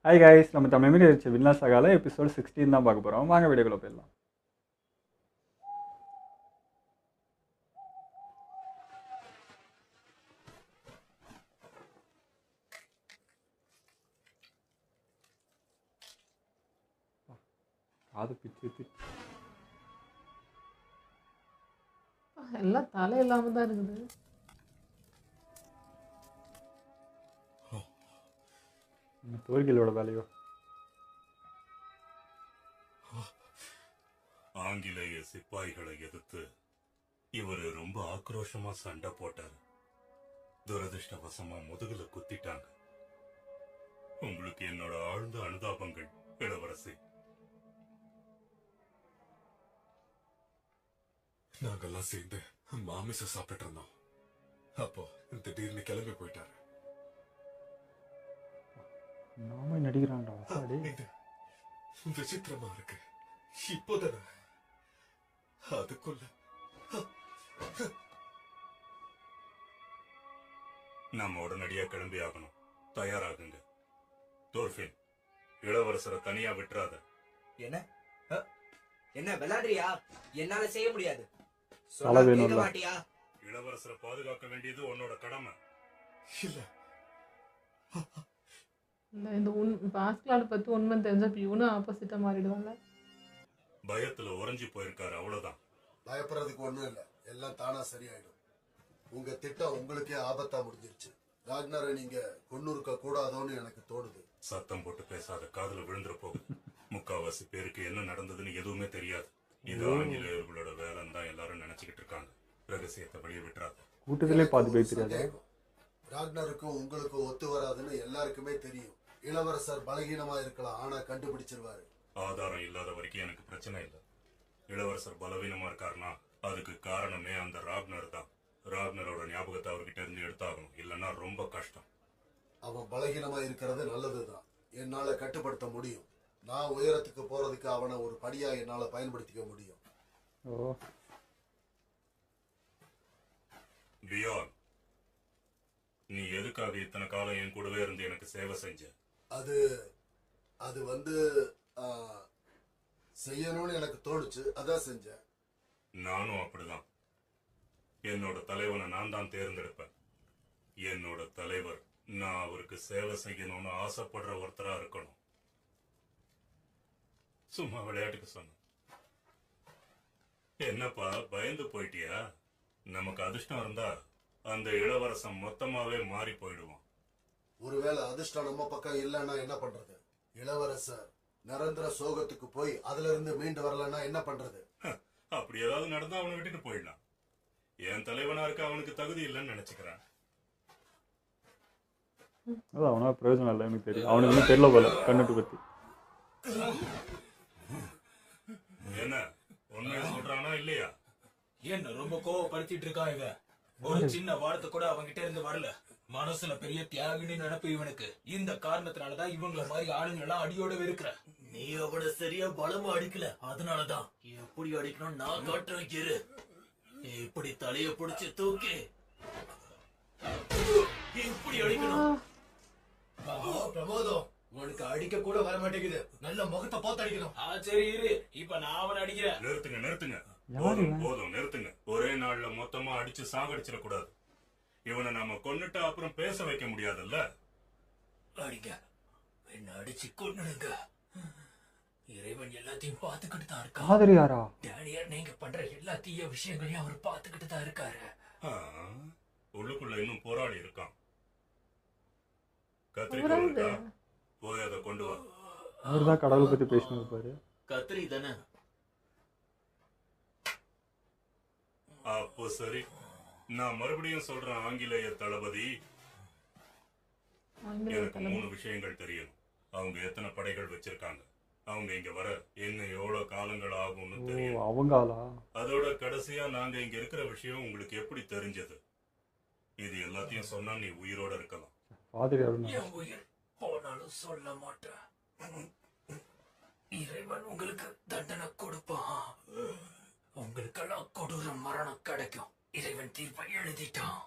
Hi guys, நம்ம தமிழ் மீறி வச்சு வில்லா சகால எபிசோட் 16 தான் பார்க்க போகிறோம். வாங்க வீடியோக்குள்ள போயிடலாம். அது பிச்சு எல்லாம் தலை இல்லாம தான் இருக்குது. தோல்களோட வேலையோ. ஆங்கிலேய சிப்பாய்களை எதிர்த்து இவரு ரொம்ப ஆக்ரோஷமா சண்டை போட்டாரு. துரதிருஷ்டவசமா முதுகுல குத்திட்டாங்க. உங்களுக்கு என்னோட ஆழ்ந்த அனுதாபங்கள் இளவரசி. நாங்கெல்லாம் சேர்ந்து மாமிச சாப்பிட்டு இருந்தோம். அப்போ திடீர்னு கிளம்பி போயிட்டாரு. நாம நடிக்கிறான்டா. இது விசித்திரமா இருக்கு. இப்போதானே அதுக்குள்ள நம்ம உடனடியா கிளம்பி ஆகணும். தயாராகுங்க. தோர்ஃபின், இளவரசரை தனியா விட்டுறாத. என்ன என்ன விளையாடுறியா? என்னால செய்ய முடியாது. மாட்டியா? இளவரசரை பாதுகாக்க வேண்டியது உன்னோட கடமை. இல்ல இல்லை, இந்த பாஸ்கலாட பற்றி உண்மை தெரிஞ்சா இவனும் ஆப்போசிட்டா மாறிடுவாங்க. பயத்துல உறைஞ்சி போயிருக்காரு, அவ்வளவுதான். பயப்படுறதுக்கு ஒண்ணும் இல்ல, எல்லாம் தானா சரியாயிடும். உங்க திட்டம் உங்களுக்கே ஆபத்தா முடிஞ்சிருச்சு. ராக்னரை நீங்க கொன்னுருக்க கூடாதோன்னு எனக்கு தோணுது. சத்தம் போட்டு பேசாத, காதுல விழுந்துற போகுது. முக்காவாசி பேருக்கு என்ன நடந்ததுன்னு எதுவுமே தெரியாது. இது ஆங்கிலேயர்களோட வேலைன்னு தான் எல்லாரும் நினைச்சுக்கிட்டு இருக்காங்க. ரகசியத்தை வெளியே விட்டுறாத. கூட்டத்திலே பாதி பேர் தெரியாது. ராக்னருக்கும் உங்களுக்கும் ஒத்து வராதுன்னு எல்லாருக்குமே தெரியும். இளவரசர் பலகீனமா இருக்கலாம், ஆனா கண்டுபிடிச்சிருவாரு. ஆதாரம் இல்லாத வரைக்கும் எனக்கு பிரச்சனை இல்லை. இளவரசர் பலவீனமா இருக்காருன்னா அதுக்கு காரணமே அந்த ராக்னர் தான். ராக்னரோட ஞாபகத்தை அவர்கிட்ட இருந்து எடுத்தாகணும், இல்லைன்னா ரொம்ப கஷ்டம். அவன் பலகீனமா இருக்கிறது நல்லதுதான். என்னால கட்டுப்படுத்த முடியும். நான் உயரத்துக்கு போறதுக்கு அவனை ஒரு படியா என்னால பயன்படுத்திக்க முடியும். ஓ, பியான், நீ எதுக்காக இத்தனை காலம் என் கூடவே இருந்து எனக்கு சேவை செஞ்ச? அது அது வந்து செய்யணும்னு எனக்கு தோணுச்சு, அதான் செஞ்சேன். நானும் அப்படிதான். என்னோட தலைவனை நான் தான் தேர்ந்தெடுப்பேன். என்னோட தலைவர் நான் அவருக்கு சேவை செய்யணும்னு ஆசைப்படுற ஒருத்தரா இருக்கணும். சும்மா விளையாட்டுக்கு சொன்ன. என்னப்பா, பயந்து போயிட்டியா? நமக்கு அதிர்ஷ்டம் இருந்தா அந்த இளவரசன் மொத்தமாவே மாறி போயிடுவான். ஒருவேளை அதிர்ஷ்டம் நம்ம பக்கம் இல்லைன்னா என்ன பண்றது? இளவரசர் நிரந்தர சோகத்துக்கு போய் அதுல இருந்து மீண்டு வரலன்னா என்ன பண்றது? அப்படி ஏதாவது நடந்தா அவனை விட்டுட்டு போயிடலாம். என் தலைவனா இருக்க அவனுக்கு தகுதி இல்லைன்னு நினைச்சுக்கிறேன். அது அவனா பிரயோஜனம் இல்லை, எனக்கு தெரியும். அவனுக்கு இன்னும் தெரியல போல கண்ணுட்டு பத்தி. என்ன உண்மையை சொல்றானா இல்லையா? என்ன ரொம்ப கோவப்படுத்திட்டு இருக்கான் இவன். ஒரு சின்ன வார்த்தை கூட அவங்கிட்ட இருந்து வரல. மனசுல பெரிய தியாகினி நினைப்பு இவனுக்கு. இந்த காரணத்தினாலதான் இவங்கள மாதிரி ஆளுங்க எல்லாம் அடியோட இருக்கிற. நீ அவனை சரியா பலமா அடிக்கல, அதனாலதான். எப்படி அடிக்கணும் நான் காட்ட வைக்கிற. இப்படி தலைய புடிச்சு தூக்கி இப்படி அடிக்கணும். பிரமோதம், உனக்கு அடிக்க கூட வர மாட்டேங்குது. நல்ல முகத்தை பார்த்து அடிக்கணும். சரி இரு, இப்ப நான் அவனை அடிக்கிறேன். நிறுத்துங்க நிறுத்துங்க, போதும் போதும் நிறுத்துங்க. ஒரே நாள்ல மொத்தமா அடிச்சு சாகடிச்சிட கூடாது. இவனை நாம கொன்னுட்டு அப்புறம் பேச வைக்க முடியாதுல்ல. அடிங்க, என்ன அடிச்சு கொன்னுடுங்க. இறைவன் எல்லாத்தையும் பார்த்துக்கிட்டு தான் இருக்காரு. காதலியாரா? டேனியர், நீங்க பண்ற எல்லா தீய விஷயங்களையும் அவர் பார்த்துக்கிட்டு தான் இருக்காரு. உள்ளுக்குள்ள இன்னும் போராடி இருக்கான். கத்திரிக்கோள் இருக்கா? போய் அதை கொண்டு வா. அவர் தான் கடவுளை பத்தி பேசினது பாரு. கத்திரி தானே? அப்போ சரி, நான் மறுபடியும் சொல்றேன் ஆங்கிலேய தளபதி. எனக்கு 3 விஷயங்கள் தெரியும். அவங்க எத்தனை படைகள் வச்சிருக்காங்க, அவங்க இங்க வர இன்னும் எவ்வளவு காலங்கள் ஆகும்னு தெரியும். அவங்காலா? அதோட கடைசியா நாங்க இங்க இருக்கிற விஷயம் உங்களுக்கு எப்படி தெரிஞ்சது? இது எல்லாத்தையும் சொன்னா நீ உயிரோட இருக்கலாம். என் உயிர் போனாலும் சொல்ல மாட்டேன். இறைவன் உங்களுக்கு தண்டனை கொடுப்பான். உங்களுக்கெல்லாம் கொடூர மரணம் கிடைக்கும். இறைவன் தீர்ப்பை எழுதிட்டான்.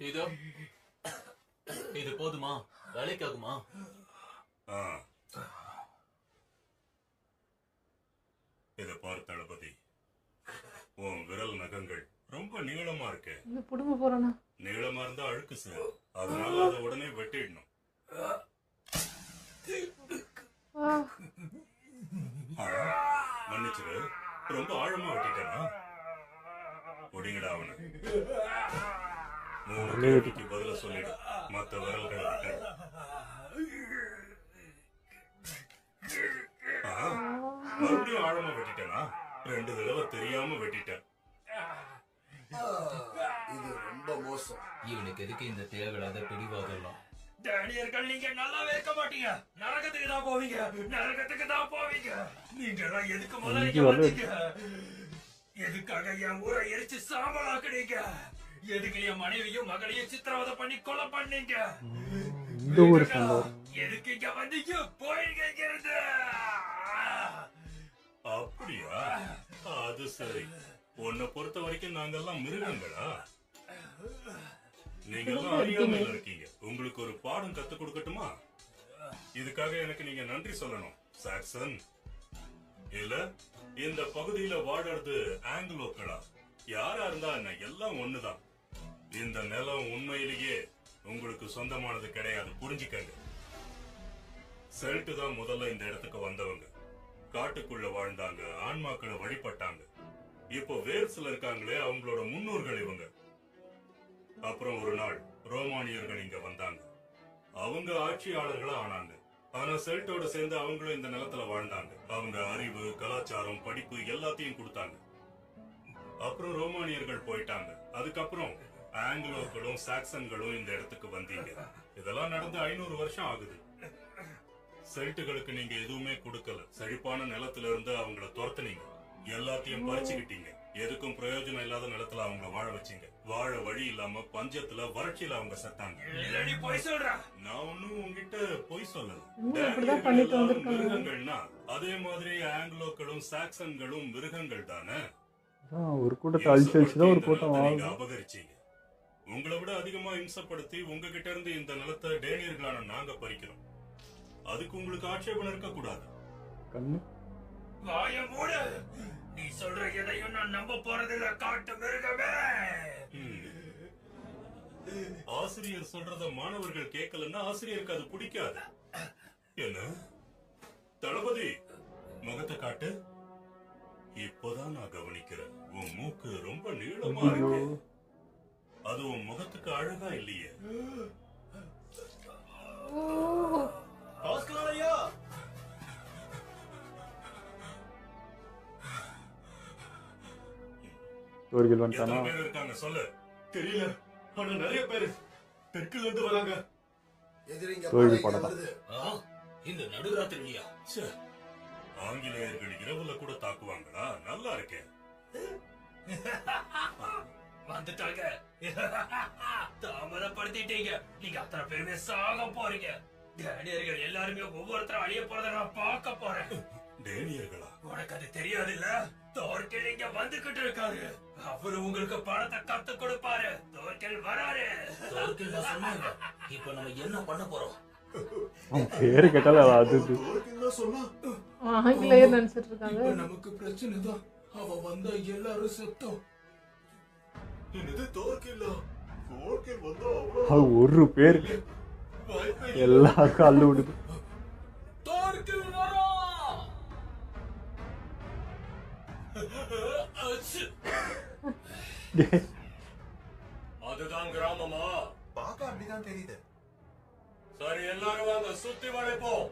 இதோ இது போதுமா? வேலைக்கு ஆகுமா? ஆ. இத பாரு தளபதி, உன் விரல் நகங்கள் ரொம்ப நீளமா இருக்கு. இந்த புடுங்க போறானா? நீளமா இருந்தா அழுக்கு சார், அதனால அதை உடனே வெட்டிடணும். மன்னிச்சிரு, ரொம்ப ஆழமா வெட்டிட்டேனா? ஒடிங்கடா அவனை. 3 கேள்விக்கு பதில சொல்லிடு, மத்த விரல்களை விட்டு. மறுபடியும் ஆழமா வெட்டிட்டேனா? 2 தடவை தெரியாம வெட்டிட்டேன். இது ரொம்ப மோசம். இவனுக்கு எதுக்கு இந்த தேவையில்லாத பிடிவாதம்? டேனியர்கள் நீங்க நல்லாவே இருக்க மாட்டீங்க. நரகத்துக்கு தான் போவீங்க. நரகத்துக்கு தான் போவீங்க. நீங்க எல்லாம் எதுக்கு முதல்ல வந்தீங்க? எதுக்காக என் ஊரை எரிச்சு சாம்பலாக்குறீங்க? எதுக்கு என் மனைவியும் மகளையும் சித்திரவதை பண்ணி கொலை பண்ணீங்க? எதுக்கு இங்க வந்தீங்க? போயிருங்க இங்க இருந்து. அப்படியா? அது சரி. உன்னை பொறுத்த வரைக்கும் நாங்கெல்லாம் மிருகங்களா? நீங்க எல்லாம் அறியாமையில இருக்கீங்க. உங்களுக்கு ஒரு பாடம் கத்து கொடுக்கட்டுமா? இதுக்காக எனக்கு நீங்க நன்றி சொல்லணும் சாக்சன். இல்ல இந்த பகுதியில வாழறது ஆங்கிலோக்களா? யாரா இருந்தா என்ன, எல்லாம் ஒண்ணுதான். இந்த நிலம் உண்மையிலேயே உங்களுக்கு சொந்தமானது கிடையாது, புரிஞ்சுக்கங்க. செல்ட்டு தான் முதல்ல இந்த இடத்துக்கு வந்தவங்க. காட்டுக்குள்ள வாழ்ந்தாங்க, ஆன்மாக்களை வழிபட்டாங்க. இப்போ வேல்ஸ்ல இருக்காங்களே, அவங்களோட முன்னோர்கள் இவங்க. அப்புறம் ஒரு நாள் ரோமானியர்கள் இங்க வந்தாங்க. அவங்க ஆட்சியாளர்களா ஆனாங்க. ஆனா செல்ட்டோட சேர்ந்து அவங்களும் இந்த நிலத்துல வாழ்ந்தாங்க. அவங்க அறிவு, கலாச்சாரம், படிப்பு எல்லாத்தையும் கொடுத்தாங்க. அப்புறம் ரோமானியர்கள் போயிட்டாங்க. அதுக்கப்புறம் ஆங்கிலோக்களும் சாக்சன்களும் இந்த இடத்துக்கு வந்தீங்க. இதெல்லாம் நடந்து 500 வருஷம் ஆகுது. செல்ட்டுகளுக்கு நீங்க எதுவுமே கொடுக்கல. செழிப்பான நிலத்துல இருந்து அவங்கள துரத்துனீங்க. எல்லாத்தையும் பறிச்சுக்கிட்டீங்க. எதுக்கும் பிரயோஜனம் இல்லாத நிலத்துல அவங்கள வாழ வச்சீங்க. வாழ வழி இல்லாம பஞ்சத்துல வறட்சியில அவங்க செத்தாங்க. நான் ஒன்னும் உங்ககிட்ட பொய் சொல்லல. மிருகங்கள்னா அதே மாதிரி ஆங்கிலோக்களும் சாக்சன்களும் மிருகங்கள் தானே. ஒரு கூட்டத்தை அழிச்சு வச்சுதான் ஒரு கூட்டம் நீங்க அபகரிச்சீங்க. உங்களை விட அதிகமா இம்சப்படுத்தி உங்ககிட்ட இருந்து இந்த நிலத்தை டேனியர்களான நாங்க பறிக்கிறோம். அதுக்கு உங்களுக்கு ஆட்சேபம் இருக்க கூடாது. கண்ணு வாய மூடு. நீ சொல்ற எதையும் நான் நம்ப போறதில்ல, காட்டு மிருகமே. ஆசிரியர் சொல்றத மாணவர்கள் கேட்கலன்னா ஆசிரியருக்கு அது பிடிக்காது. என்ன தளபதி, முகத்தை காட்டு. இப்போதான் நான் கவனிக்கிறேன், உன் மூக்கு ரொம்ப நீளமா இருக்கு. அது உன் முகத்துக்கு அழகா இல்லையே. வந்துட்டானா? எத்தனை பேர் இருக்காங்க சொல்லு. தெரியல, ஆனா நிறைய பேரு தெற்குல இருந்து வராங்க. எதிரிங்க தோல்வி படைங்க படம். வருது. இந்த நடுராத்திரியா? ஆங்கிலேயர்கள் இரவுல கூட தாக்குவாங்களா? நல்லா இருக்கேன். வந்துட்டாங்க. தாமதப்படுத்திட்டீங்க. நீங்க அத்தனை பேருமே சாக போறீங்க. டேனியர்கள் எல்லாருமே ஒவ்வொருத்தரும் அழிய போறத நான் பார்க்க போறேன். டேனியர்களா? உனக்கு அது தெரியாது இல்ல? தோர்கேல் இங்க வந்துகிட்டு இருக்காரு. அவரு உங்களுக்கு பணத்தை கத்து கொடுப்பாரு. தோர்கேல் வராரு. தோர்கேல் நான் சொன்னாங்க. இப்ப நம்ம என்ன பண்ண போறோம்? பேரு கேட்டால அது ஆங்கிலேயர் நினைச்சிட்டு இருக்காங்க. நமக்கு பிரச்சனை தான். அவ வந்தா எல்லாரும் செத்தோம். என்னது தோற்கில்லா? தோற்கில் வந்தா அது ஒரு பேர் எல்லாருக்கும் அள்ளு விடுது. தோர்கேல் வரா. அதுதான் கிராமமா? பார்க்க அப்படிதான் தெரியுது. சரி, எல்லாரும் வாங்க, சுத்தி வளைப்போம்.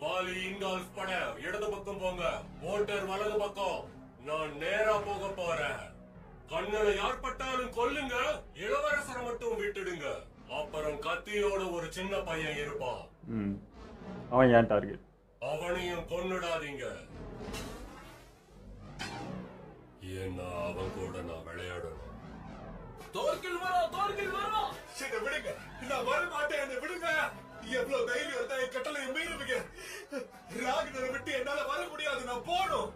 வாலி இன்கால்ஸ் பட இடது பக்கம் போங்க, ஓட்டர் வலது பக்கம். நான் நேரா போக போறேன். கண்ணுல யார் பட்டாலும் கொல்லுங்க, இளவரசரை மட்டும் விட்டுடுங்க. அப்புறம் கத்தியோட ஒரு சின்ன பையன் இருப்பான். அவன் ஏன் டார்கெட்? அவனையும் கொன்னுடாதீங்க. ஏன்னா அவன் கூட நான் விளையாடணும். தோர்கேல் வரா. தோர்கேல் வரா. என்ன விடுங்க, நான் வர மாட்டேன். என்ன விடுங்க. எவ்வளவு தைரியம் இருந்தா என் கட்டளை மீறுவீங்க? ராக்னரை விட்டு என்னால வர முடியாது, நான் போகணும்.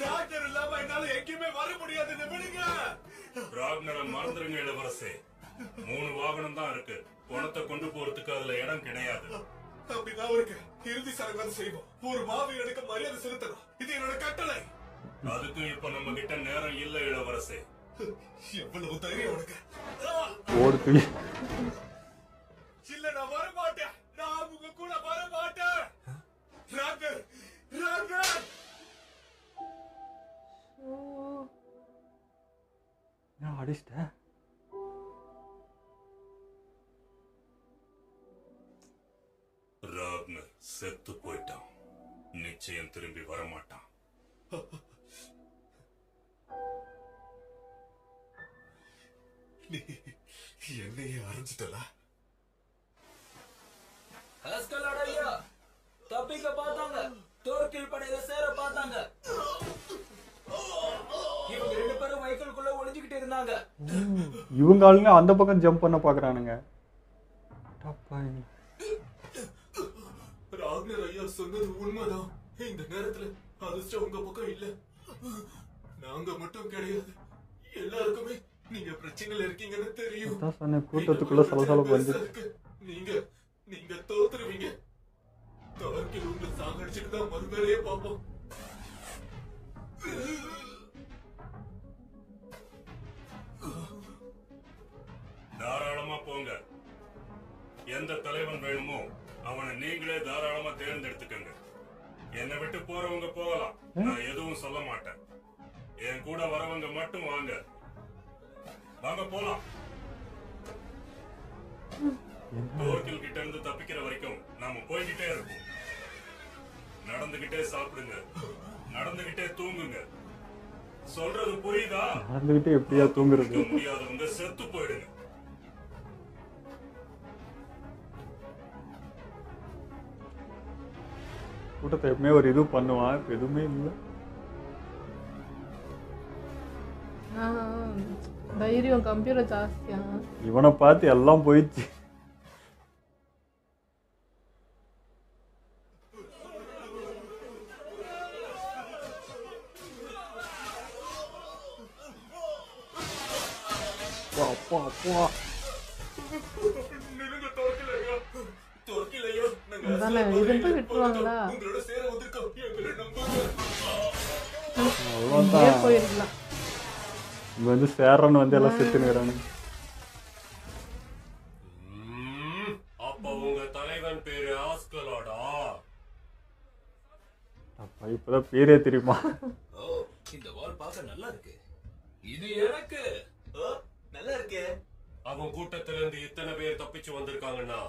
ராக்னர் இல்லாம என்னால எங்கேயுமே வர முடியாது. என்ன விடுங்க. ராக்னரை மறந்துருங்க இளவரசே. 3 வாகனம் தான் இருக்கு. பணத்தை கொண்டு போறதுக்கு அதுல இடம் கிடையாது. அப்படிதான் இருக்கு. இறுதி சடங்கு செய்வோம். ஒரு மாவீரனுக்கு மரியாதை செலுத்தணும். இது என்னோட கட்டளை. அதுக்கும் இப்ப நம்ம கிட்ட நேரம் இல்ல இளவரசே. எவ்வளவு தைரியம் உனக்கு? ஓடு துணி. இல்ல, நான் வர மாட்டேன். நான் உங்க கூட வர மாட்டேன். ராகர், ராகர். நான் அடிச்சிட்டேன். ராக்னர் செத்து போயிட்டான். நிச்சயம் திரும்பி வரமாட்டான். நீ என்னையே அரைஞ்சிட்டல. ஆஸ்கலாட் ஐயா தப்பிக்க பார்த்தாங்க. தோர்கில் படையில சேர பார்த்தாங்க. இவங்க 2 பேரும் மைக்கேலுக்குள்ள ஒளிஞ்சுக்கிட்டு இருந்தாங்க. இவங்க ஆளுங்க அந்த பக்கம் ஜம்ப் பண்ண பாக்குறானுங்க. டப்பாங்க. ராக்னர் ஐயா சொன்னது உண்மைதான். இந்த நேரத்துல அதிர்ஷ்டம் உங்க பக்கம் இல்ல. நாங்க மட்டும் கிடையாது. எல்லாருக்குமே நீங்க பிரச்சனையில இருக்கீங்கன்னு தெரியும். அதான் சொன்னேன், கூட்டத்துக்குள்ள சலசலப்பு வந்து. நீங்க நீங்க தோத்துருவீங்க. தவறுக்கில் உங்களை சாகடிச்சுட்டு தான் மறுவேலையே பார்ப்போம். தாராளமா போங்க. எந்த தலைவன் வேணுமோ அவனை நீங்களே தாராளமா தேர்ந்தெடுத்துக்கங்க. என்னை விட்டு போறவங்க போகலாம். நான் எதுவும் சொல்ல மாட்டேன். என் கூட வரவங்க மட்டும் வாங்க. வாங்க போலாம். தோர்கில் கிட்ட இருந்து தப்பிக்கிற வரைக்கும் நாம போய்கிட்டே இருப்போம். நடந்துகிட்டே சாப்பிடுங்க, நடந்துகிட்டே தூங்குங்க. சொல்றது புரியுதா? நடந்துகிட்டே எப்படியா தூங்குறது? முடியாதவங்க செத்து போயிடுங்க. கூட்டத்தை எப்பவுமே ஒரு இது பண்ணுவான், இப்ப எதுவுமே இல்லை. தைரியம் கம்ப்யூட்டர் ஜாஸ்தியா. இவனை பார்த்து எல்லாம் போயிடுச்சு. அப்பா அப்பா நிலுங்க தோற்கில் ஐயா. தோற்கில் ஐயா, நாங்க அதானே, இருந்து விட்டுருவாங்களா? உங்களோட சேர வந்திருக்கோம். எங்களை நம்புங்க. அவ்வளோதான். போயிருக்கலாம். இங்க வந்து சேர்றன்னு வந்து எல்லாம் செத்துனுறானு. அப்ப உங்க தலைவன் பேரு ஆஸ்கலாடா? அப்பா இப்பதான் பேரே தெரியுமா? ஓ, இந்த வால் பார்க்க நல்லா இருக்கு. இது எனக்கு நல்லா இருக்கே. அவன் கூட்டத்துல இருந்து இத்தனை பேர் தப்பிச்சு வந்திருக்காங்கன்னா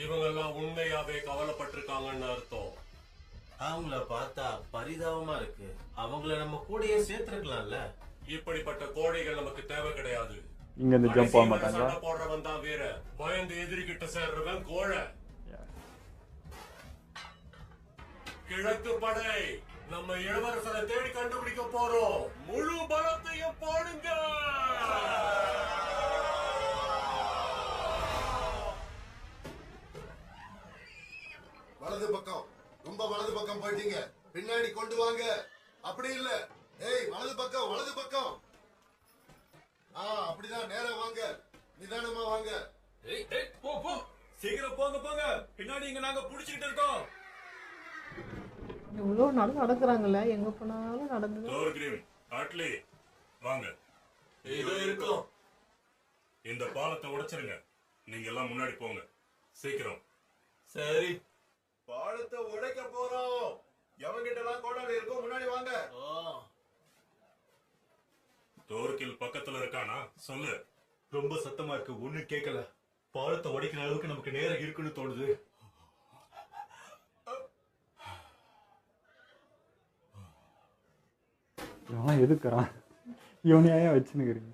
இவங்க எல்லாம் உண்மையாவே கவலைப்பட்டிருக்காங்கன்னு அர்த்தம். அவங்கள பார்த்தா பரிதாபமா இருக்கு. அவங்கள நம்ம கூடயே சேர்த்திருக்கலாம்ல. இப்படிப்பட்ட கோழைகள் நமக்கு தேவை கிடையாது. இங்க இருந்து ஜம்ப் ஆக மாட்டாங்களா? சண்டை போடுறவன் தான் வேற. பயந்து எதிரிகிட்ட சேர்றவன் கோழை. கிழக்கு படை நம்ம இளவரசரை தேடி கண்டுபிடிக்க போறோம். முழு பலத்தையும் போடுங்க. வலது பக்கம், ரொம்ப வலது பக்கம் போயிட்டீங்க. பின்னாடி கொண்டு வாங்க. அப்படி இல்ல. ஏய், வலது பக்கம், வலது பக்கம். அப்படிதான். நேரா வாங்க, நிதானமா வாங்க. ஏய் ஏய் போ போ, சீக்கிரம் போங்க போங்க. பின்னாடி இங்க நாங்க புடிச்சிட்டு இருக்கோம். இவ்வளோ நடக்குறாங்கல்ல, எங்க போனாலும் நடந்து. தோர்கிரிம், அட்லி வாங்க. ஏதோ இருக்கும். இந்த பாலத்தை உடைச்சிருங்க. நீங்க எல்லாம் முன்னாடி போங்க. சீக்கிரம். சரி. பாலத்தை உடைக்க போறோம். எவங்கிட்ட எல்லாம் கோடாலி இருக்கும், முன்னாடி வாங்க. தோர்கில் பக்கத்துல இருக்கானா? சொல்லு. ரொம்ப சத்தமா இருக்கு, ஒண்ணு கேட்கல. பாலத்தை உடைக்கிற அளவுக்கு நமக்கு நேரம் இருக்குன்னு தோணுது. இவன் எதுக்குறான்? இவனையா வச்சுன்னுக்கிறீங்க?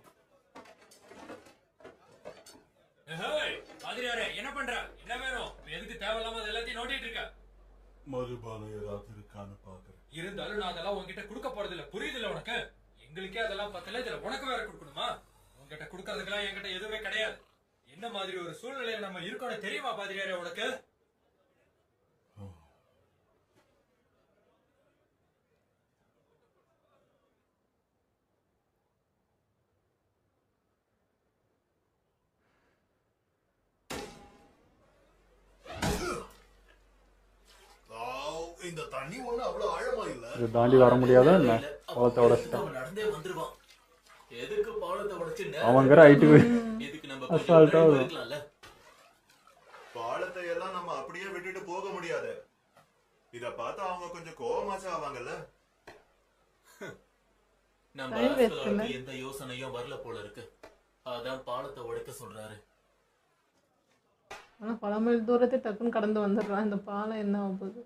பாதிரியாரே, என்ன பண்ற? என்ன வேணும்? எதுக்கு தேவையில்லாம அது எல்லாத்தையும் நோண்டிட்டு இருக்க? மதுபானம் ஏதாவது இருக்கான்னு பாக்குறேன். இருந்தாலும் நான் அதெல்லாம் உன்கிட்ட கொடுக்க போறது இல்ல. புரியுதுல்ல உனக்கு? எங்களுக்கே அதெல்லாம் பத்தல, இதுல உனக்கு வேற கொடுக்கணுமா? உன்கிட்ட கொடுக்கறதுக்கெல்லாம் என்கிட்ட எதுவுமே கிடையாது. என்ன மாதிரி ஒரு சூழ்நிலையில நம்ம இருக்கோம்னு தெரியுமா பாதிரியாரே உனக்கு? நீ ஒண்ணு அவ்வளவு ஆழமா இல்ல. இது தாண்டி வர முடியாதா என்ன? பாலத்தை உடைச்சிட்டான். அவன் நடந்தே வந்துருவான். எதுக்கு பாலத்தை உடைச்சு அவங்கிற ஹைட்டுக்கு இதுக்கு நம்ம அசால்ட்டா கொஞ்சம் இருக்கலாம்ல. பாலத்தை எல்லாம் நம்ம அப்படியே விட்டுட்டு போக முடியாது. இத பார்த்தா அவங்க கொஞ்சம் கோவமாச்சா ஆவாங்கல்ல. நம்ம Time waste ஆஸ்கலாருக்கு எந்த யோசனையும் வரல போல இருக்கு. அதான் பாலத்தை உடைக்க சொல்றாரு. ஆனா பல மைல் தூரத்தை டக்குன்னு கடந்து வந்துடுறான். இந்த பாலம் என்ன ஆகுது?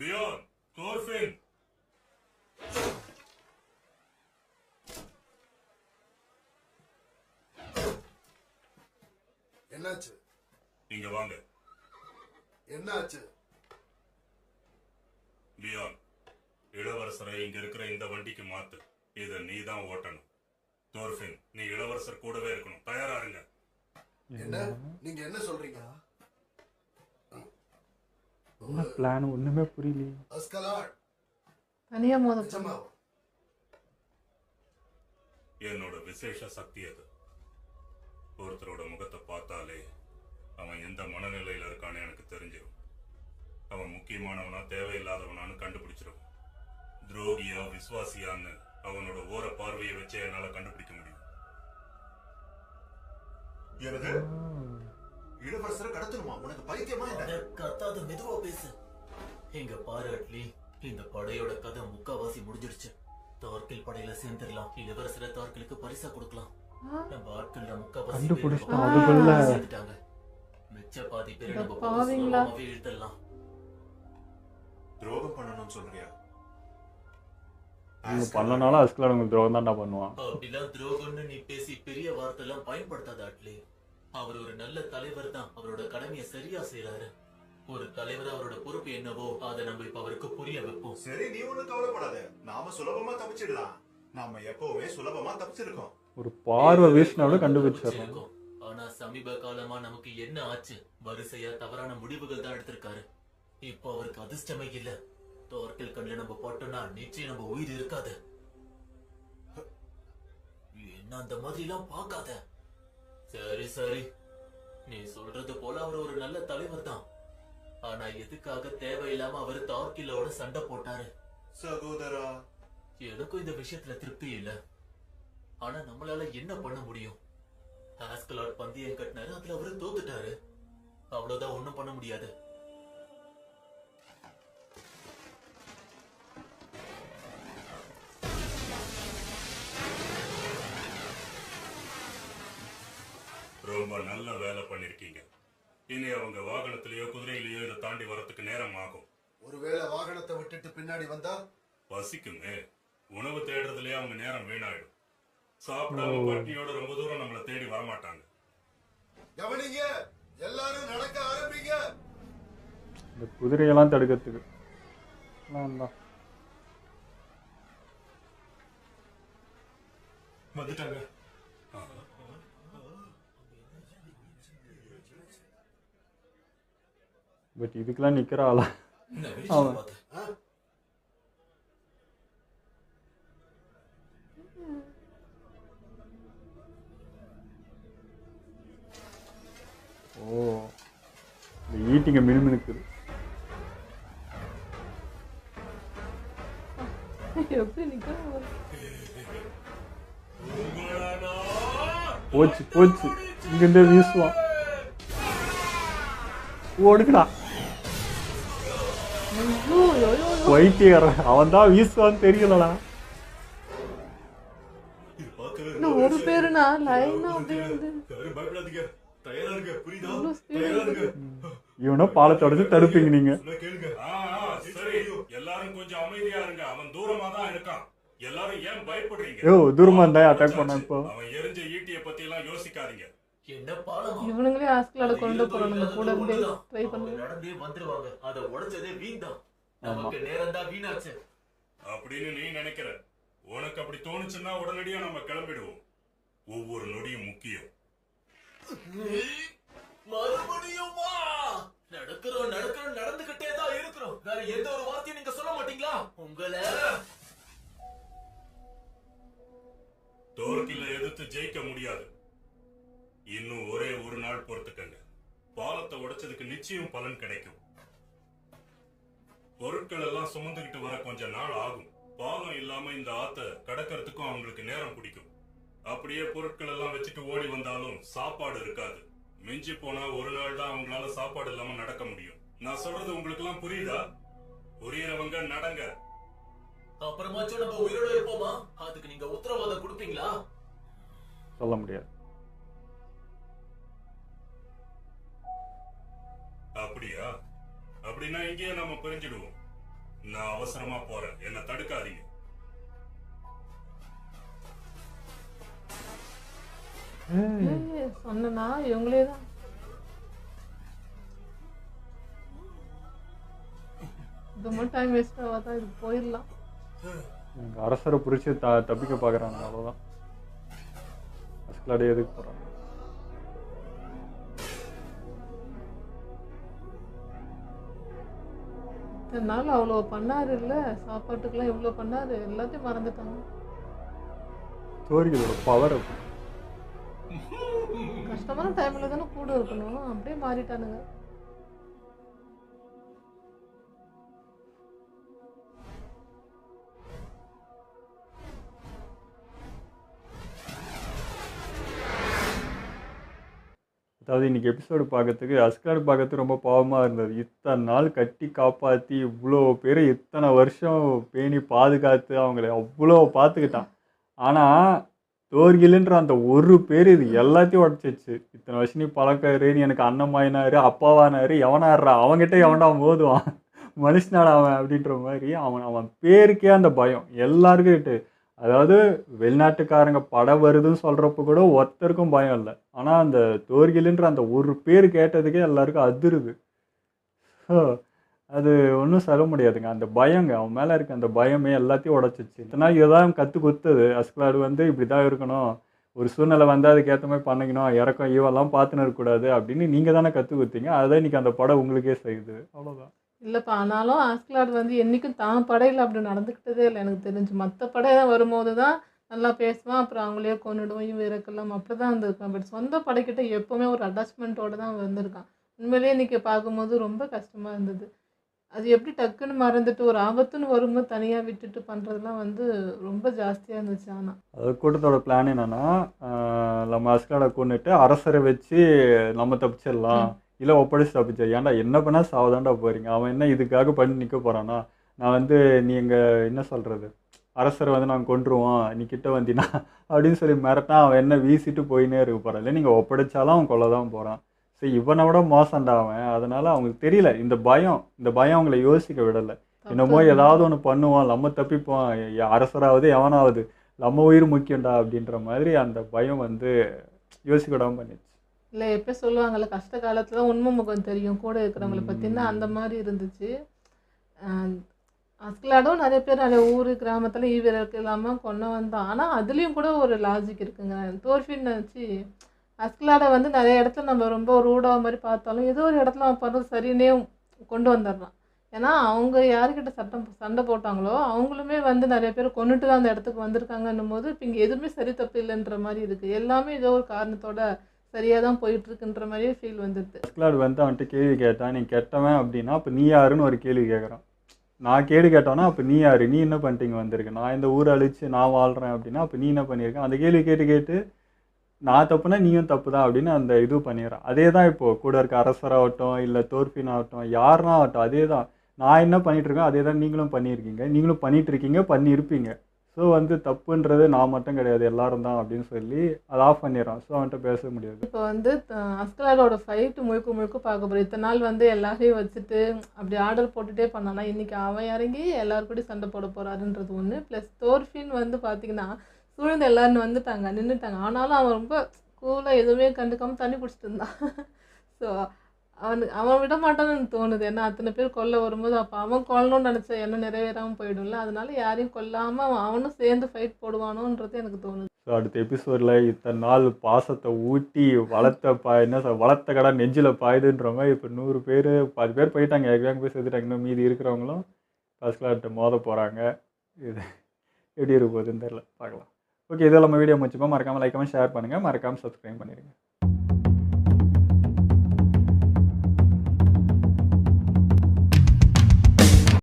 பியான், தோர்ஃபின், என்னாச்சு? இங்க வாங்க. என்னாச்சு? பியான், இளவரசரை இங்க இருக்கிற இந்த வண்டிக்கு மாத்து. இத நீ தான் ஓட்டணும். தோர்ஃபின், நீ இளவரசர் கூடவே இருக்கணும். தயாரா இருங்க. என்ன நீங்க என்ன சொல்றீங்க? என்ன பிளான் ஒண்ணுமே புரியலையே. அஸ்கலாட் தனியா மோத நிஜமா என்னோட விசேஷ சக்தி அது. ஒருத்தரோட முகத்தை பார்த்தாலே அவன் எந்த மனநிலையில இருக்கான்னு எனக்கு தெரிஞ்சிடும். அவன் முக்கியமானவனா தேவையில்லாதவனான்னு கண்டுபிடிச்சிடும். துரோகியா விசுவாசியான்னு அவனோட ஓர பார்வையை வச்சே என்னால கண்டுபிடிக்க முடியும். எனது இளவரசரை கடத்தணுமா? உனக்கு பைத்தியமா என்ன? அட, கத்தாத மெதுவா பேசு. எங்க பாரு அட்லி, இந்த படையோட கதை முக்காவாசி முடிஞ்சிடுச்சு. தார்கில் படையில சேர்ந்துடலாம். இளவரசரை தார்கிலுக்கு பரிசா கொடுக்கலாம். நம்ம ஆட்கள்ல முக்காவாசி கண்டுபிடிச்சிட்டான் அதுக்குள்ள. சேர்த்துட்டாங்க. மிச்ச பாதி பேரை நம்ம போக பாவீங்களா? சுலபமாவே இழுத்துடலாம். துரோகம் பண்ணணும்னு சொல்றியா? நீங்க பண்ணனாலும் அஸ்கலாட் உங்களுக்கு துரோகம் தான்டா பண்ணுவான். அப்படிலாம் துரோகம்னு நீ பேசி பெரிய வார்த்தை எல்லாம் பயன்படுத்தாத அட்லி. அவர் ஒரு நல்ல தலைவர் தான். அவரோட கடமையை சரியா செய்யறாரு. ஒரு தலைவர் அவரோட பொறுப்பு என்னவோ அதை நம்ம இப்ப அவருக்கு புரிய வைப்போம். சரி, நீ ஒண்ணு கவலைப்படாத. நாம சுலபமா தப்பிச்சிடலாம். நாம எப்பவுமே சுலபமா தப்பிச்சிருக்கோம். ஒரு பார்வை வீசினாவிட கண்டுபிடிச்சிடலாம். இருக்கும். ஆனா சமீப காலமா நமக்கு என்ன ஆச்சு? வரிசையா தவறான முடிவுகள் தான் எடுத்திருக்காரு. இப்போ அவருக்கு அதிர்ஷ்டமே இல்ல. தோர்கில் கண்ணுல நம்ம போட்டோம்னா நிச்சயம் நம்ம உயிர் இருக்காது. என்ன அந்த மாதிரி எல்லாம் பார்க்காத. சரி சரி, நீ சொல்றது போல அவர் ஒரு நல்ல தலைவர் தான். ஆனா எதுக்காக தேவையில்லாம அவர் தார்கிலோட சண்டை போட்டாரு? சகோதரா, எனக்கும் இந்த விஷயத்துல திருப்தி இல்ல. ஆனா நம்மளால என்ன பண்ண முடியும்? ஆஸ்கலாட் பந்தயம் கட்டினாரு, அதுல அவரு தோத்துட்டாரு. அவ்வளவுதான், ஒண்ணும் பண்ண முடியாது. ரொம்ப நல்ல வேலை பண்ணிருக்கீங்க. இனி அவங்க வாகனத்திலேயோ குதிரையிலேயோ இதை தாண்டி வரத்துக்கு நேரம் ஆகும். ஒருவேளை வாகனத்தை விட்டுட்டு பின்னாடி வந்தா? பசிக்குமே. உணவு தேடுறதுலயே அவங்க நேரம் வீணாயிடும். சாப்பிடாம பட்டினியோட ரொம்ப தூரம் நம்மளை தேடி வரமாட்டாங்க. கவனிங்க, எல்லாரும் நடக்க ஆரம்பிங்க. இந்த குதிரையெல்லாம் தடுக்கிறதுக்கு தான். வந்துட்டாங்க. பட் இதுக்கெல்லாம் நிக்கிற ஆளா அவன்? ஓ, இந்த ஈட்டிங்க மினுமினுக்குது. எப்படி நிக்கிறான்? போச்சு போச்சு, இங்கிருந்தே வீசுவான். ஓடுக்கடா வைத்தியர், அவன் தான் வீசுவான்னு தெரியலடா. இன்னும் ஒரு பேருனா லைனா அப்படியே வந்து பயப்படாதீங்க, தயாரா இருங்க. புரியுதா? இவ்வளவு speed தயாரா இருங்க. இவனை பாலத்தை உடைச்சு தடுப்பீங்க நீங்க. கேளுங்க. சரி, எல்லாரும் கொஞ்சம் அமைதியா இருங்க. அவன் தூரமா தான் இருக்கான். எல்லாரும் ஏன் பயப்படுறீங்க? யோ, தூரமா இருந்தா அட்டாக் பண்ண. இப்போ அவன் எரிஞ்ச ஈட்டிய பத்தி எல்லாம் யோசிக்காதீங்க. என்ன பாலமா? இவனுங்களே ஆஸ்கலாட கொண்டு போறோம். நம்ம கூட இருந்தே ட்ரை அவங்க பண்ணுவோம். நடந்தே வந்துருவாங்க. அதை உடைச்சதே வீண் தான். நமக்கு நேரம் தான் வீணாச்சு. அப்படின்னு நீ நினைக்கிற. உனக்கு அப்படி தோணுச்சுன்னா உடனடியா நம்ம கிளம்பிடுவோம். ஒவ்வொரு நொடியும் முக்கியம். மறுபடியுமா? நடக்கிறோம் நடந்துகிட்டே தான் இருக்கிறோம். வேற எந்த ஒரு வார்த்தையும் நீங்க சொல்ல மாட்டீங்களா? உங்களை தோர்கில எதிர்த்து ஜெயிக்க முடியாது. இன்னும் ஒரே ஒரு நாள் பொறுத்துக்கங்க. பாலத்தை உடைச்சதுக்கு நிச்சயம் பலன் கிடைக்கும். பொருட்கள் எல்லாம் சுமந்துகிட்டு வர கொஞ்ச நாள் ஆகும். பாலம் இல்லாம இந்த ஆத்த கடக்கிறதுக்கும் அவங்களுக்கு நேரம் பிடிக்கும். அப்படியே பொருட்கள் எல்லாம் வச்சுட்டு ஓடி வந்தாலும் சாப்பாடு இருக்காது. மிஞ்சி போனா ஒரு நாள் தான் அவங்களால சாப்பாடு இல்லாம நடக்க முடியும். நான் சொல்றது உங்களுக்கு எல்லாம் புரியுதா? புரியறவங்க நடங்க. அப்புறமாச்சும் நம்ம உயிரோட இருப்போமா? அதுக்கு நீங்க உத்தரவாதம் கொடுப்பீங்களா? சொல்ல முடியாது. அப்படியா? அப்படின்னா இங்கேயே நாம பிரிஞ்சிடுவோம். நான் அவசரமா போறேன், என்ன தடுக்காதீங்க. சொன்னா இவங்களே தான். இது மட்டும் டைம் வேஸ்ட் ஆகாதான், இதுக்கு போயிடலாம். அரசரை புரிச்சு தப்பிக்க பாக்குறாங்க, அவ்வளவுதான். அஸ்கலாடு எதுக்கு போறாங்க? இதனால அவ்வளோ பண்ணாரு இல்ல, சாப்பாட்டுக்கெல்லாம் இவ்வளோ பண்ணாரு, எல்லாத்தையும் மறந்துட்டாங்க. தோரிகளோட பவர் கஷ்டமான டைம்ல தானே கூட இருக்கணும், அப்படியே மாறிட்டானுங்க. அதாவது இன்னைக்கு எபிசோடு பார்க்கறதுக்கு அஸ்கலாடு பார்க்கறதுக்கு ரொம்ப பாவமாக இருந்தது. இத்தனை நாள் கட்டி காப்பாற்றி இவ்வளோ பேர் இத்தனை வருஷம் பேணி பாதுகாத்து அவங்கள அவ்வளோ பார்த்துக்கிட்டான். ஆனால் தோர்கில்ன்ற அந்த ஒரு பேர் இது எல்லாத்தையும் உடச்சிச்சு. இத்தனை வருஷம் நீ பழக்காருன்னு எனக்கு அண்ணமாயினாரு, அப்பாவானாரு, எவனாடுறா அவங்ககிட்ட எவன்டா மோதுவான், மனுஷனாடா அவன் அப்படின்ற மாதிரி அவன் பேருக்கே அந்த பயம் எல்லாருக்கும் கிட்ட. அதாவது வெளிநாட்டுக்காரங்க படம் வருதுன்னு சொல்கிறப்ப கூட ஒருத்தருக்கும் பயம் இல்லை. ஆனால் அந்த தோர்கில்ன்ற அந்த ஒரு பேர் கேட்டதுக்கே எல்லாருக்கும் அதிருது. ஸோ அது ஒன்றும் சொல்ல முடியாதுங்க. அந்த பயங்க அவன் மேலே இருக்க அந்த பயமே எல்லாத்தையும் உடச்சிச்சு. இத்தனை நாள் இதுதான் கற்றுக் கொடுத்தது. அஸ்கலாடு வந்து இப்படி தான் இருக்கணும், ஒரு சூழ்நிலை வந்து அதுக்கேற்ற மாதிரி பண்ணிக்கணும், இறக்கம் ஈவெல்லாம் பார்த்துன்னு இருக்கக்கூடாது அப்படின்னு நீங்கள் தானே கற்றுக் கொடுத்தீங்க. அதுதான் இன்றைக்கி அந்த படம் உங்களுக்கே செய்யுது, அவ்வளோதான். இல்லைப்பா, ஆனாலும் அஸ்கலாடு வந்து என்றைக்கும் தான் படையில் அப்படி நடந்துக்கிட்டதே இல்லை எனக்கு தெரிஞ்சு. மற்ற படையெல்லாம் வரும்போது தான் நல்லா பேசுவான், அப்புறம் அவங்களே கொண்டுடுவோம், இவன் இறக்கலாம், அப்படி தான் இருந்திருக்கான். பட் சொந்த படைக்கிட்ட எப்போவுமே ஒரு அட்டாச்மெண்ட்டோடு தான் வந்திருக்கான். உண்மையிலேயே இன்றைக்கி பார்க்கும்போது ரொம்ப கஷ்டமாக இருந்தது. அது எப்படி டக்குன்னு மறந்துட்டு ஒரு ஆபத்துன்னு வரும்போது தனியாக விட்டுட்டு பண்ணுறதுலாம் வந்து ரொம்ப ஜாஸ்தியாக இருந்துச்சு. ஆனால் அது கூட்டத்தோட பிளான் என்னென்னா, நம்ம அஸ்கலாடை கொண்டுட்டு அரசரை வச்சு நம்ம தப்பிச்சிடலாம், இல்லை ஒப்படைச்சு தப்பிச்சா. ஏன்டா என்ன பண்ணால் சாவதாண்டா போகிறீங்க, அவன் என்ன இதுக்காக பண்ணி நிற்க போகிறானா, நான் வந்து நீ எங்கள் என்ன சொல்கிறது அரசரை வந்து நாங்கள் கொண்டுருவோம், நீ கிட்ட வந்தினா அப்படின்னு சொல்லி மிரட்டா அவன் என்ன வீசிட்டு போயினே இருக்க போகிறான். இல்லை நீங்கள் ஒப்படைச்சாலும் அவன் கொல்ல தான் போகிறான். சரி, இவனை விட மோசம்டா அவன். அதனால் அவங்களுக்கு தெரியல இந்த பயம் அவங்கள யோசிக்க விடலை. என்னமோ ஏதாவது ஒன்று பண்ணுவோம், நம்ம தப்பிப்போம், அரசராவது எவனாவது, நம்ம உயிர் முக்கியம்டா அப்படின்ற மாதிரி அந்த பயம் வந்து யோசிக்க விடாமல் பண்ணிடுச்சு. இல்லை எப்போ சொல்லுவாங்கள்ல, கஷ்ட காலத்தில் தான் உண்மை முகம் தெரியும் கூட இருக்கிறவங்கள பற்றினா அந்த மாதிரி இருந்துச்சு. அஸ்கலாடும் நிறைய பேர் நிறைய ஊர் கிராமத்தில் ஈவிரக்கு இல்லாமல் கொண்டு வந்தான். ஆனால் அதுலேயும் கூட ஒரு லாஜிக் இருக்குங்க. தோர்ஃபின் வச்சு அஸ்கலாடை வந்து நிறைய இடத்துல நம்ம ரொம்ப ரூடாக மாதிரி பார்த்தாலும் ஏதோ ஒரு இடத்துல அவன் பண்ணுறது சரின்னே கொண்டு வந்துடுறான். ஏன்னா அவங்க யாருக்கிட்ட சண்டை போட்டாங்களோ அவங்களுமே வந்து நிறைய பேர் கொண்டுட்டு தான் அந்த இடத்துக்கு வந்திருக்காங்கன்னும் போது இப்போ இங்கே எதுவுமே சரி தப்பு இல்லைன்ற மாதிரி இருக்குது. எல்லாமே ஏதோ ஒரு காரணத்தோட சரியாக தான் போயிட்டுருக்குன்ற மாதிரியே ஃபீல் வந்துடுது. அஸ்கலாடு வந்து அவன்கிட்ட கேள்வி கேட்டான், நீ கெட்டவன் அப்படின்னா அப்போ நீ யாருன்னு ஒரு கேள்வி கேட்குறான். நான் கேள்வி கேட்டோன்னா அப்போ நீ யார், நீ என்ன பண்ணிட்டீங்க வந்திருக்க, நான் இந்த ஊரை அழிச்சு நான் வாழ்கிறேன் அப்படின்னா அப்போ நீ என்ன பண்ணியிருக்கேன். அந்த கேள்வி கேட்டு நான் தப்புனா நீயும் தப்பு தான் அப்படின்னு அந்த இது பண்ணிடுறான். அதே தான் இப்போது கூட இருக்க அரசராகட்டும் இல்லை தோர்ஃபின் ஆகட்டும் யாருனா ஆகட்டும் அதே தான். நான் என்ன பண்ணிகிட்ருக்கேன் அதே தான் நீங்களும் பண்ணியிருக்கீங்க, நீங்களும் பண்ணிகிட்ருக்கீங்க, பண்ணியிருப்பீங்க. ஸோ வந்து தப்புன்றது நான் மட்டும் கிடையாது எல்லாரும் தான் அப்படின்னு சொல்லி அதை ஆஃப் பண்ணிடுறான். ஸோ அவன்கிட்ட பேச முடியாது. இப்போ வந்து அஸ்கலாடோட ஃபைட்டு முழுக்க பார்க்க போகிறோம். இத்தனை நாள் வந்து எல்லாரையும் வச்சுட்டு அப்படி ஆர்டர் போட்டுகிட்டே பண்ணானா இன்றைக்கி அவன் இறங்கி எல்லாருக்கூடயும் சண்டை போட போகிறாருன்றது ஒன்று. ப்ளஸ் தோர்ஃபின் வந்து பார்த்திங்கன்னா சூழ்ந்து எல்லாரும் வந்துட்டாங்க, நின்றுட்டாங்க. ஆனாலும் அவன் ரொம்ப கூலாக எதுவுமே கண்டுக்காமல் தண்ணி குடிச்சிட்டு இருந்தான். ஸோ அவன் விட மாட்டான்னு தோணுது. ஏன்னா அத்தனை பேர் கொல்ல வரும்போது அப்போ அவன் கொல்லணும்னு நினச்ச எண்ணம் நிறைவேறாமல் போயிடும்ல. அதனால யாரையும் கொல்லாமல் அவனும் சேர்ந்து ஃபைட் போடுவானோன்றது எனக்கு தோணுது. ஸோ அடுத்த எபிசோடில் இத்தனை நாள் பாசத்தை ஊட்டி வளர்த்த கடை நெஞ்சில் பாயுதுன்ற மாதிரி இப்போ 100 பேர் 10 பேர் போயிட்டாங்க, ஏற்கனவே போய் சேர்த்துட்டாங்க. இன்னும் மீதி இருக்கிறவங்களும் அஸ்கலாட்ட மோத போகிறாங்க. இது எப்படி இருக்க போகுதுன்னு தெரியல, பார்க்கலாம். ஓகே, இதெல்லாம் நம்ம வீடியோ முடிச்சுப்போம். மறக்காமல் லைக் பண்ணி ஷேர் பண்ணுங்கள், மறக்காமல் சப்ஸ்கிரைப் பண்ணிடுங்க.